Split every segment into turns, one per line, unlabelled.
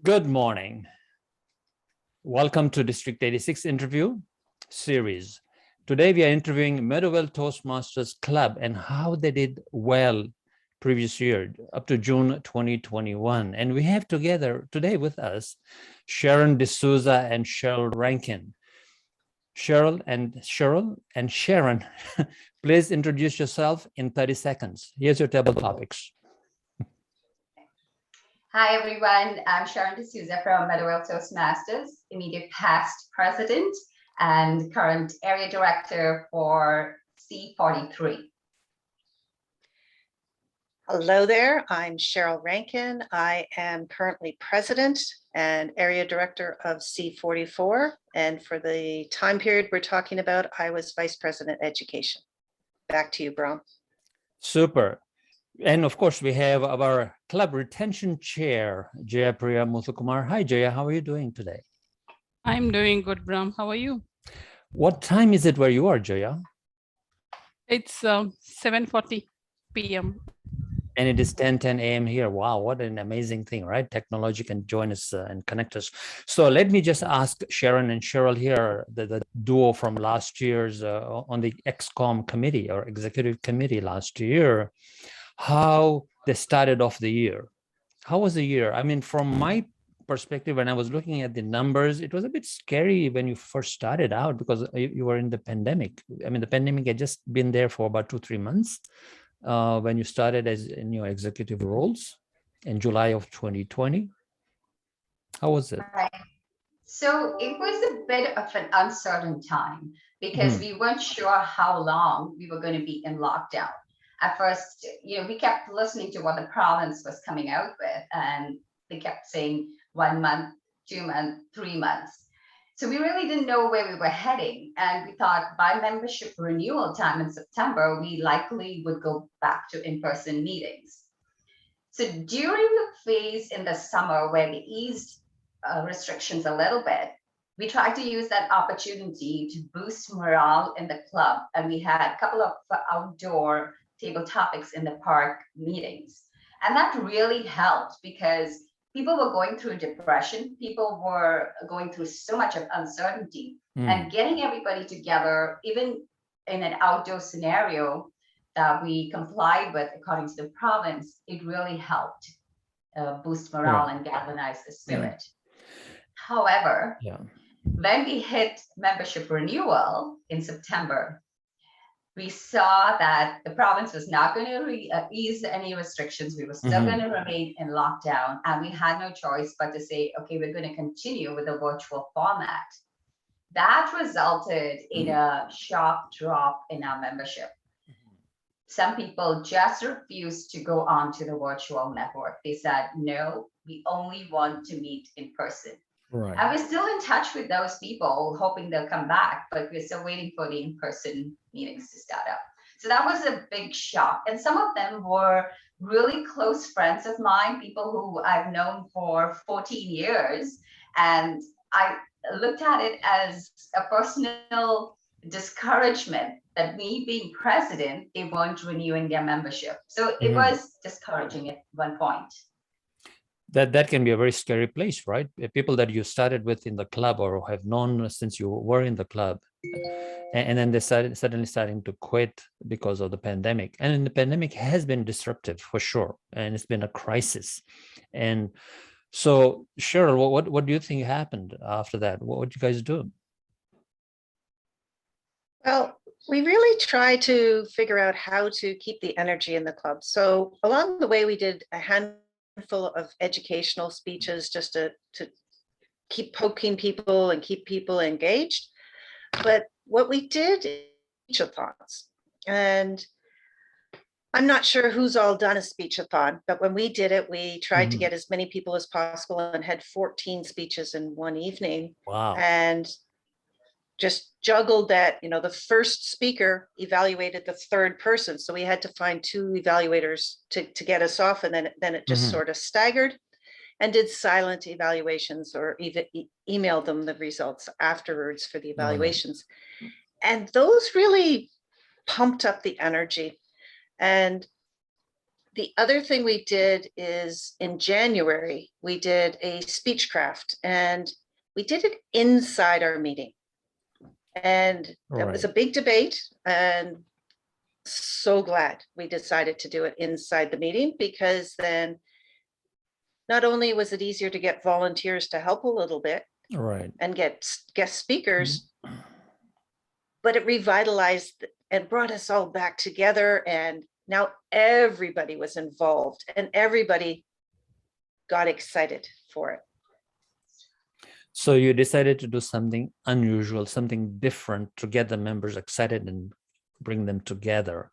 Good morning. Welcome to District 86 interview series. Today we are interviewing Meadowvale Toastmasters Club and how they did well previous year up to June 2021. And we have together today with us Sharon D'Souza and Cheryl Rankin. Cheryl and Sharon, please introduce yourself in 30 seconds. Here's your table topics.
Hi, everyone. I'm Sharon D'Souza from Meadowvale Toastmasters, immediate past president and current area director for C43.
Hello there, I'm Cheryl Rankin. I am currently president and area director of C44. And for the time period we're talking about, I was vice president education. Back to you, Bram.
Super. And of course, we have our club retention chair, Jayapriya Muthukumar. Hi, Jaya. How are you doing today?
I'm doing good, Bram. How are you?
What time is it where you are, Jaya?
It's 7:40 p.m.
And it is 10 a.m. here. Wow, what an amazing thing, right? Technology can join us and connect us. So let me just ask Sharon and Cheryl here, the duo from last year's on the XCOM committee or executive committee last year, how they started off the year. How was the year? I mean, from my perspective, when I was looking at the numbers, it was a bit scary when you first started out because you were in the pandemic. I mean, the pandemic had just been there for about 2-3 months when you started as in your executive roles in July of 2020. How was it?
Right. So it was a bit of an uncertain time because we weren't sure how long we were going to be in lockdown. At first, we kept listening to what the province was coming out with, and they kept saying 1 month, 2 months, 3 months. So we really didn't know where we were heading. And we thought by membership renewal time in September, we likely would go back to in-person meetings. So during the phase in the summer where we eased restrictions a little bit, we tried to use that opportunity to boost morale in the club. And we had a couple of outdoor table topics in the park meetings. And that really helped because people were going through depression. People were going through so much of uncertainty and getting everybody together, even in an outdoor scenario that we complied with according to the province, it really helped boost morale and galvanize the spirit. However, when we hit membership renewal in September, we saw that the province was not going to ease any restrictions. We were still going to remain in lockdown, and we had no choice but to say, okay, we're going to continue with the virtual format. That resulted in a sharp drop in our membership. Some people just refused to go on to the virtual network. They said, no, we only want to meet in person. Right. And we're still in touch with those people, hoping they'll come back, but we're still waiting for the in-person meetings to start up. So that was a big shock. And some of them were really close friends of mine, people who I've known for 14 years. And I looked at it as a personal discouragement that me being president, they weren't renewing their membership. So it was discouraging at one point.
That can be a very scary place, right? People that you started with in the club or have known since you were in the club, and then they suddenly starting to quit because of the pandemic. And the pandemic has been disruptive for sure, and it's been a crisis. And so, Cheryl, what do you think happened after that? What did you guys do?
Well, we really tried to figure out how to keep the energy in the club. So along the way, we did a handful of educational speeches just to keep poking people and keep people engaged. But what we did is speech-a-thons. And I'm not sure who's all done a speech-a-thon, but when we did it, we tried to get as many people as possible and had 14 speeches in one evening.
Wow.
And just juggled that, the first speaker evaluated the third person. So we had to find 2 evaluators to get us off. And then it just sort of staggered and did silent evaluations or even emailed them the results afterwards for the evaluations. And those really pumped up the energy. And the other thing we did is in January, we did a speech craft, and we did it inside our meeting. And that was a big debate, and so glad we decided to do it inside the meeting, because then not only was it easier to get volunteers to help a little bit and get guest speakers, but it revitalized and brought us all back together. And now everybody was involved and everybody got excited for it.
So you decided to do something unusual, something different to get the members excited and bring them together.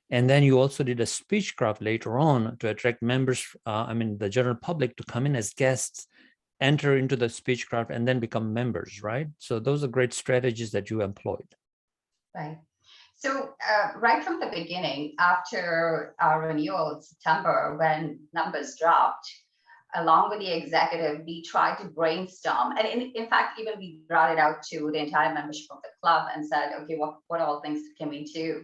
And then you also did a speech craft later on to attract members, the general public, to come in as guests, enter into the speech craft, and then become members, right? So those are great strategies that you employed.
Right. So right from the beginning, after our renewal in September, when numbers dropped, along with the executive, we tried to brainstorm. And in fact, even we brought it out to the entire membership of the club and said, okay, what all things can we do?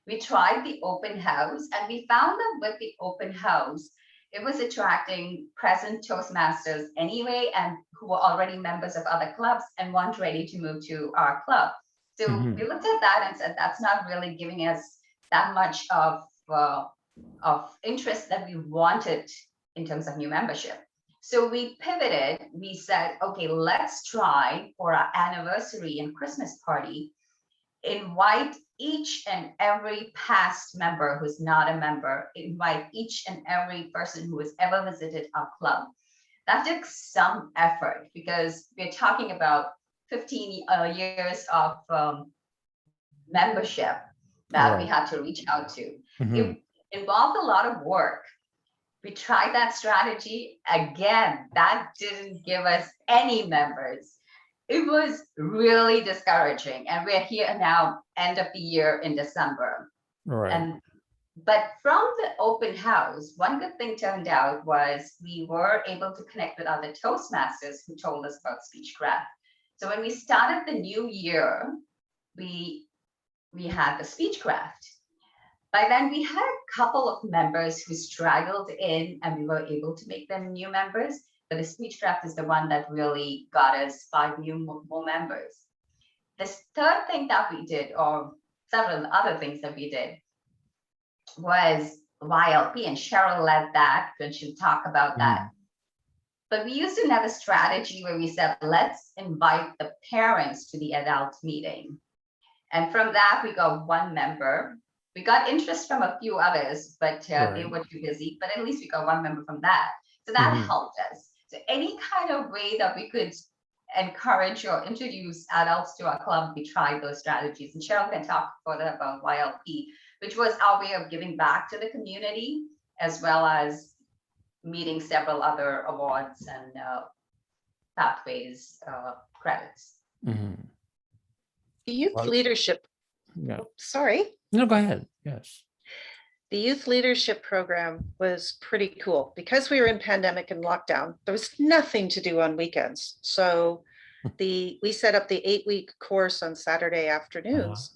We tried the open house, and we found that with the open house, it was attracting present Toastmasters anyway, and who were already members of other clubs and weren't ready to move to our club. So we looked at that and said, that's not really giving us that much of interest that we wanted in terms of new membership. So we pivoted. We said, okay, let's try for our anniversary and Christmas party, invite each and every past member who's not a member, invite each and every person who has ever visited our club. That took some effort, because we're talking about 15 years of membership that we had to reach out to. It involved a lot of work. We tried that strategy again. That didn't give us any members. It was really discouraging. And we're here now, end of the year in December. But from the open house, one good thing turned out was we were able to connect with other Toastmasters who told us about Speechcraft. So when we started the new year, we had the Speechcraft. By then, we had a couple of members who straggled in, and we were able to make them new members. But the Speechcraft is the one that really got us 5 more members. The third thing that we did, or several other things that we did, was YLP, and Cheryl led that, and she'll talk about that. But we used another strategy where we said, let's invite the parents to the adult meeting. And from that, we got 1 member. We got interest from a few others, but they were too busy. But at least we got 1 member from that. So that helped us. So any kind of way that we could encourage or introduce adults to our club, we tried those strategies. And Cheryl can talk further about YLP, which was our way of giving back to the community, as well as meeting several other awards and pathways credits.
The youth leadership. Sorry.
No, go ahead. Yes.
The youth leadership program was pretty cool. Because we were in pandemic and lockdown, there was nothing to do on weekends. So we set up the 8-week course on Saturday afternoons.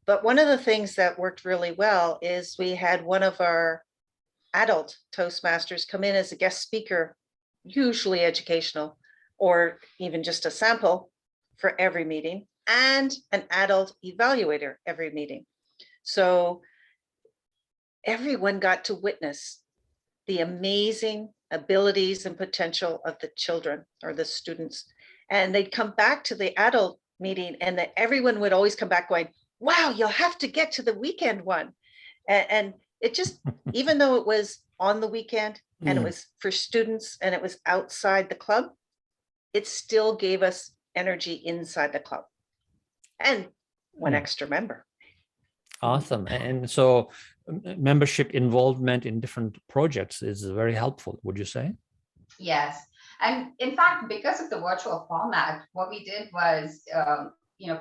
But one of the things that worked really well is we had one of our adult Toastmasters come in as a guest speaker, usually educational, or even just a sample for every meeting, and an adult evaluator every meeting. So everyone got to witness the amazing abilities and potential of the children or the students. And they'd come back to the adult meeting, and that everyone would always come back going, wow, you'll have to get to the weekend one. And it just, even though it was on the weekend and it was for students and it was outside the club, it still gave us energy inside the club and 1 extra member.
Awesome. And so membership involvement in different projects is very helpful, would you say?
Yes. And in fact, because of the virtual format, what we did was,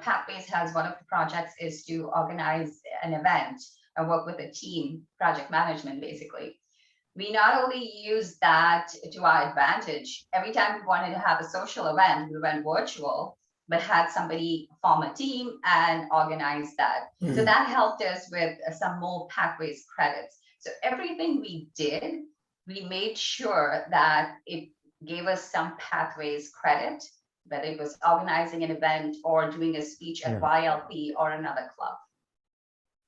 Pathways has one of the projects is to organize an event and work with a team, project management, basically. We not only used that to our advantage, every time we wanted to have a social event, we went virtual. but had somebody form a team and organize that. So that helped us with some more pathways credits. So everything we did, we made sure that it gave us some pathways credit, whether it was organizing an event or doing a speech at YLP or another club.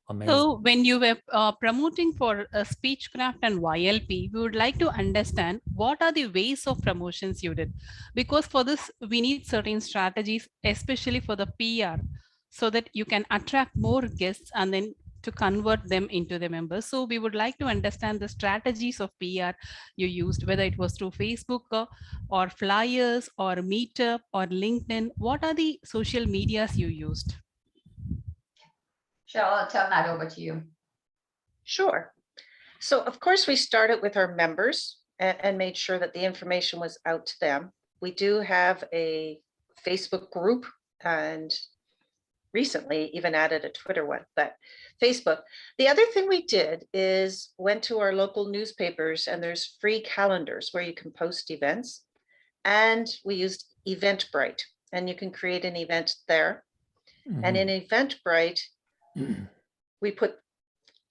Amazing.
So when you were promoting for Speechcraft and YLP, we would like to understand what are the ways of promotions you did? Because for this, we need certain strategies, especially for the PR, so that you can attract more guests and then to convert them into the members. So we would like to understand the strategies of PR you used, whether it was through Facebook or flyers or Meetup or LinkedIn. What are the social medias you used?
Cheryl, I'll turn that over to you.
Sure. So of course, we started with our members and made sure that the information was out to them. We do have a Facebook group and recently even added a Twitter one, but Facebook. The other thing we did is went to our local newspapers, and there's free calendars where you can post events. And we used Eventbrite, and you can create an event there. And in Eventbrite, we put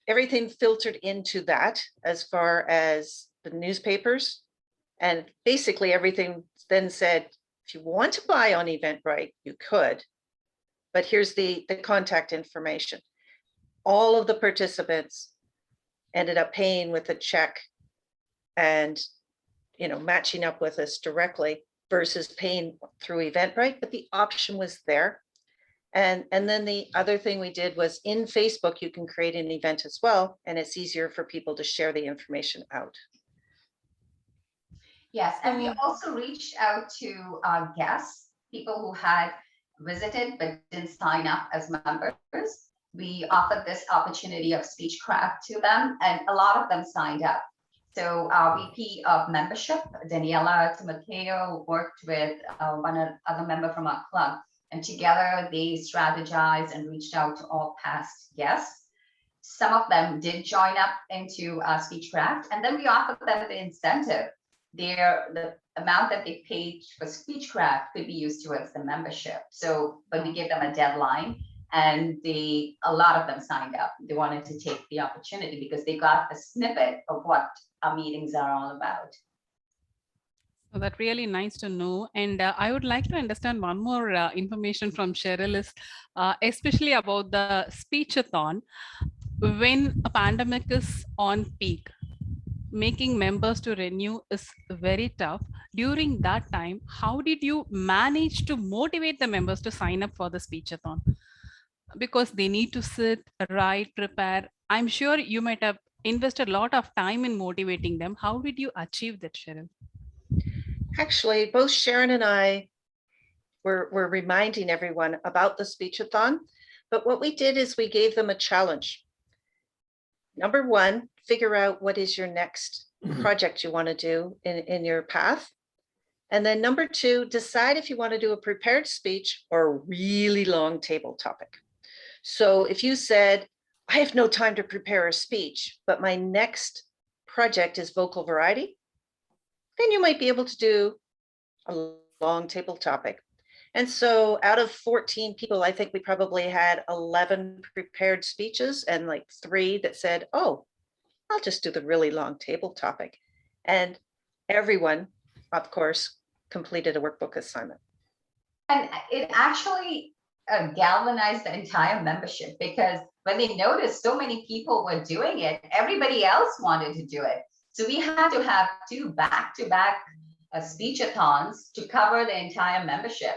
everything filtered into that as far as the newspapers. And basically everything then said, if you want to buy on Eventbrite, you could, but here's the contact information. All of the participants ended up paying with a check and, you know, matching up with us directly versus paying through Eventbrite, but the option was there. And then the other thing we did was in Facebook, you can create an event as well, and it's easier for people to share the information out.
Yes, and we also reached out to our guests, people who had visited but didn't sign up as members. We offered this opportunity of Speechcraft to them, and a lot of them signed up. So our VP of membership, Daniela Timoteo, worked with one other member from our club, and together they strategized and reached out to all past guests. Some of them did join up into Speechcraft, and then we offered them the incentive. The amount that they paid for Speechcraft could be used towards the membership. So, but we gave them a deadline, and a lot of them signed up. They wanted to take the opportunity because they got a snippet of what our meetings are all about.
So that's really nice to know. And I would like to understand one more information from Cheryl is especially about the speechathon. When a pandemic is on peak, making members to renew is very tough. During that time, how did you manage to motivate the members to sign up for the speechathon? Because they need to sit, write, prepare. I'm sure you might have invested a lot of time in motivating them. How did you achieve that, Cheryl?
Actually, both Sharon and I were reminding everyone about the speechathon, but what we did is we gave them a challenge. Number one, figure out what is your next project you want to do in your path. And then number two, decide if you want to do a prepared speech or a really long table topic. So if you said, I have no time to prepare a speech, but my next project is vocal variety, then you might be able to do a long table topic. And so out of 14 people, I think we probably had 11 prepared speeches and like 3 that said, oh, I'll just do the really long table topic. And everyone, of course, completed a workbook assignment.
And it actually galvanized the entire membership, because when they noticed so many people were doing it, everybody else wanted to do it. So we had to have 2 back-to-back speechathons to cover the entire membership.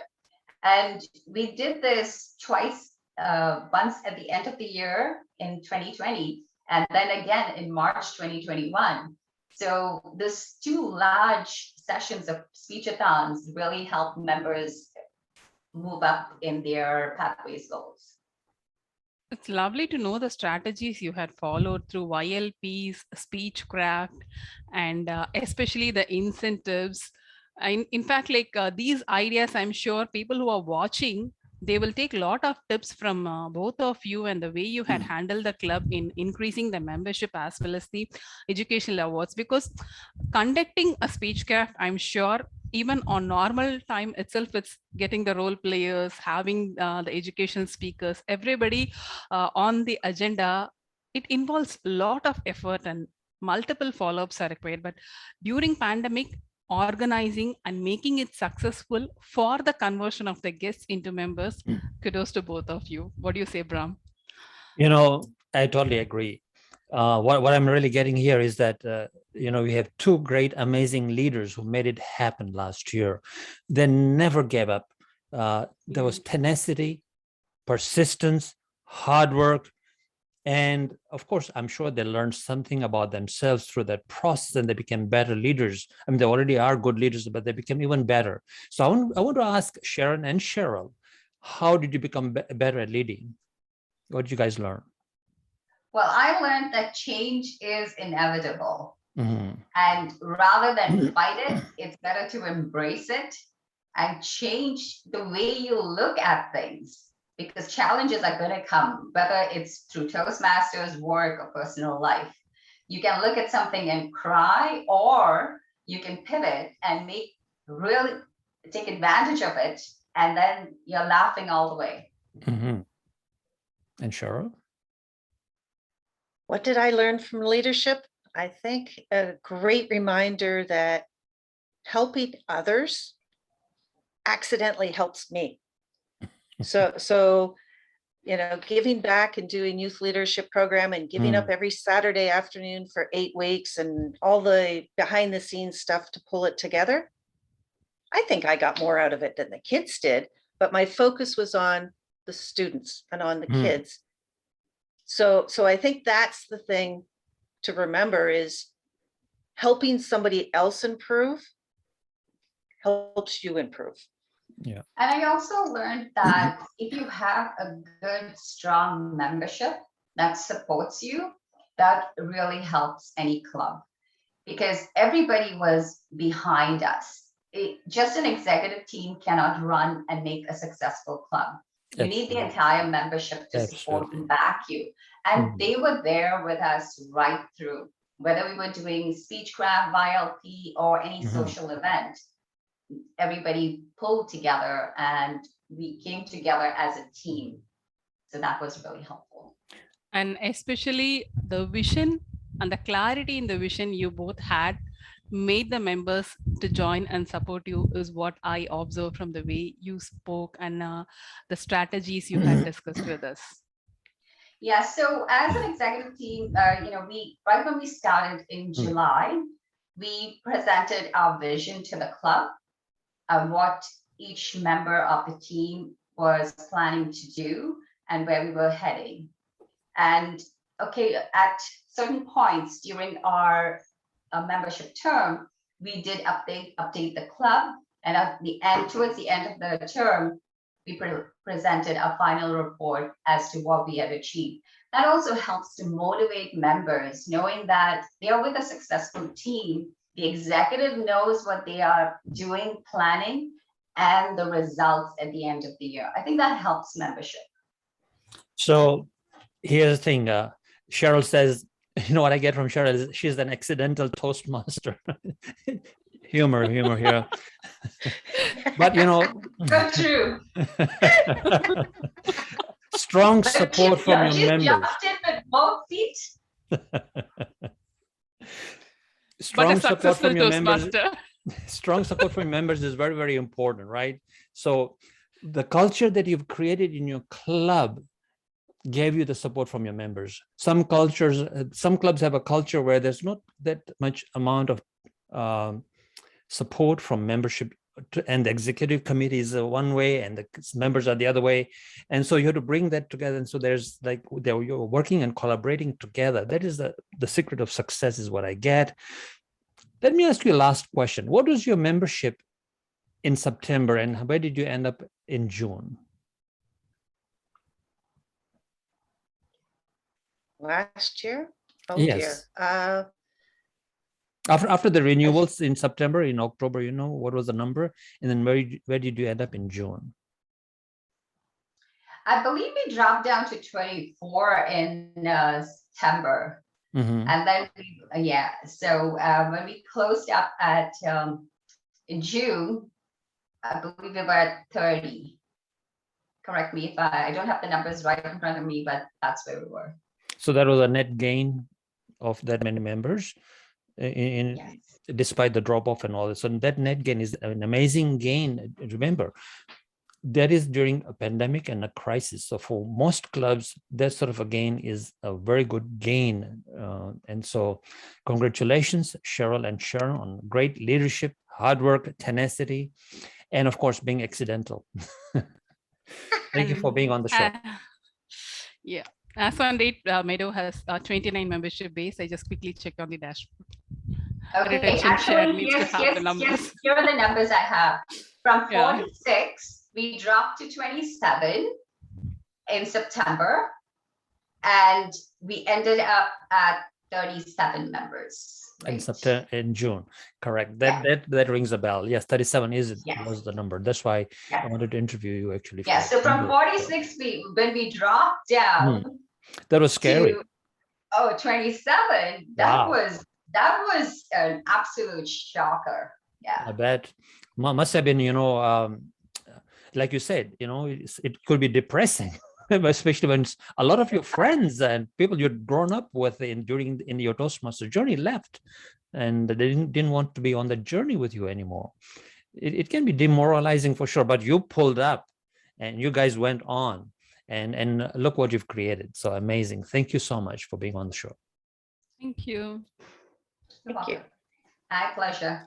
And we did this twice, once at the end of the year in 2020, and then again in March 2021. So this 2 large sessions of speechathons really helped members move up in their pathways goals.
It's lovely to know the strategies you had followed through YLPs, Speechcraft, and especially the incentives. In fact, like these ideas, I'm sure people who are watching, they will take a lot of tips from both of you, and the way you had handled the club in increasing the membership as well as the educational awards. Because conducting a Speechcraft, I'm sure even on normal time itself, it's getting the role players, having the educational speakers, everybody on the agenda. It involves a lot of effort and multiple follow-ups are required. But during pandemic, organizing and making it successful for the conversion of the guests into members, kudos to both of you. What do you say, Brahm?
You know, I totally agree. What I'm really getting here is that, we have two great, amazing leaders who made it happen last year. They never gave up. There was tenacity, persistence, hard work. And of course, I'm sure they learned something about themselves through that process and they became better leaders. I mean, they already are good leaders, but they became even better. So I want to ask Sharon and Cheryl, how did you become better at leading? What did you guys learn?
Well, I learned that change is inevitable.
Mm-hmm.
And rather than fight it, it's better to embrace it and change the way you look at things, because challenges are going to come, whether it's through Toastmasters, work, or personal life. You can look at something and cry, or you can pivot and really take advantage of it, and then you're laughing all the way.
Mm-hmm. And Cheryl?
What did I learn from leadership? I think a great reminder that helping others accidentally helps me. So, giving back and doing youth leadership program and giving up every Saturday afternoon for 8 weeks and all the behind the scenes stuff to pull it together. I think I got more out of it than the kids did, but my focus was on the students and on the kids. So I think that's the thing to remember, is helping somebody else improve helps you improve.
Yeah.
And I also learned that if you have a good, strong membership that supports you, that really helps any club, because everybody was behind us. Just an executive team cannot run and make a successful club. You need the entire membership to support and back you. And they were there with us right through, whether we were doing Speechcraft, YLP, or any social event. Everybody pulled together and we came together as a team. So that was really helpful.
And especially the vision and the clarity in the vision you both had made the members to join and support you, is what I observed from the way you spoke and the strategies you had discussed with us.
Yeah, so as an executive team, right when we started in July, we presented our vision to the club, what each member of the team was planning to do and where we were heading. And at certain points during our membership term, we did update the club, and towards the end of the term, we presented a final report as to what we had achieved. That also helps to motivate members, knowing that they are with a successful team. The executive knows what they are doing, planning, and the results at the end of the year. I think that helps membership.
So here's the thing. Cheryl says, what I get from Cheryl is she's an accidental Toastmaster. humor here. But
Not true.
Strong support from your members.
Jumped in with both feet.
Strong support from your members. Strong support from members is very, very important, right? So the culture that you've created in your club gave you the support from your members. Some clubs have a culture where there's not that much amount of support from membership, and the executive committee is one way and the members are the other way. And so you have to bring that together. And so you're working and collaborating together. That is the secret of success, is what I get. Let me ask you a last question. What was your membership in September and where did you end up in June?
Last year? Oh,
yes.
Dear.
After the renewals in September, in October, what was the number? And then where did you end up in June?
I believe we dropped down to 24 in September. And then, so when we closed up at in June, I believe we were at 30. Correct me if I don't have the numbers right in front of me, but that's where we were.
So that was a net gain of that many members
Yes.
despite the drop off and all this. So that net gain is an amazing gain. Remember, that is during a pandemic and a crisis. So for most clubs, that sort of a gain is a very good gain. And so congratulations, Cheryl and Sharon, on great leadership, hard work, tenacity, and of course, being accidental. Thank you for being on the show.
Yeah. As on date, Meadow has 29 membership base. I just quickly checked on the dashboard.
Okay,
Retention share
actually,
needs to have the numbers.
yes. Here are the numbers I have. From
Yeah.
46, we dropped to 27 in September, and we ended up at 37 members.
In
right?
September, in June, correct. That rings a bell. Yes, 37
Yes.
was the number. That's why
Yeah.
I wanted to interview you actually.
Yeah,
for
so from
number.
46, when we dropped down
That was scary.
to 27,
Wow.
that was an absolute shocker. Yeah.
I bet. Must have been, like you said, it could be depressing, especially when a lot of your friends and people you'd grown up with in your Toastmaster journey left, and they didn't want to be on the journey with you anymore. It can be demoralizing for sure, but you pulled up and you guys went on, and look what you've created. So amazing. Thank you so much for being on the show.
Thank you.
You're
Thank you.
welcome. My pleasure.